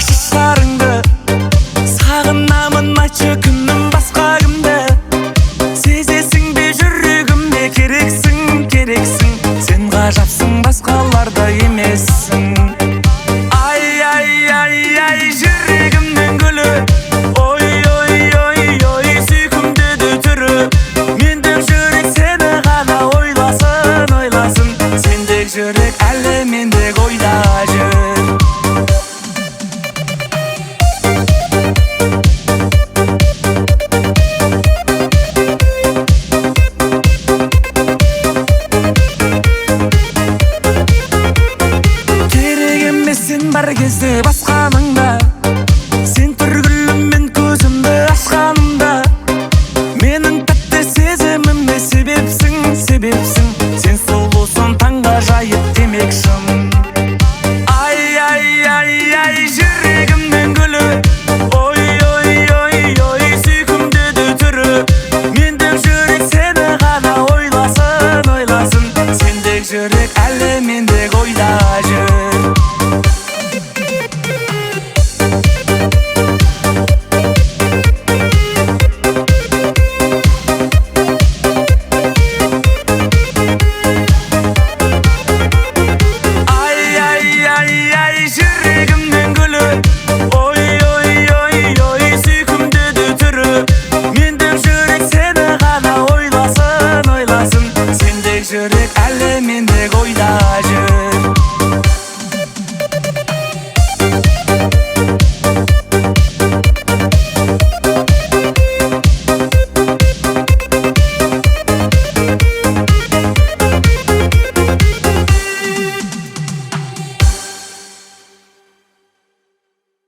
ашышарыңды. Сағынамын, айтшы күнім басқа кімді. Сезесің бе жүрегімде керексің, керексің. Сен ғажапсың, басқаларда емессің. Ай, ай, ай, ай, жүрегімнің гүлі. Ой, ой, ой, ой, сүйкімді түрі. Мендік жүрек сені ғана ойласын, ойласын. Сендік жүрек әлі мендік ойда жүр. Керек емес сен бар кезде бас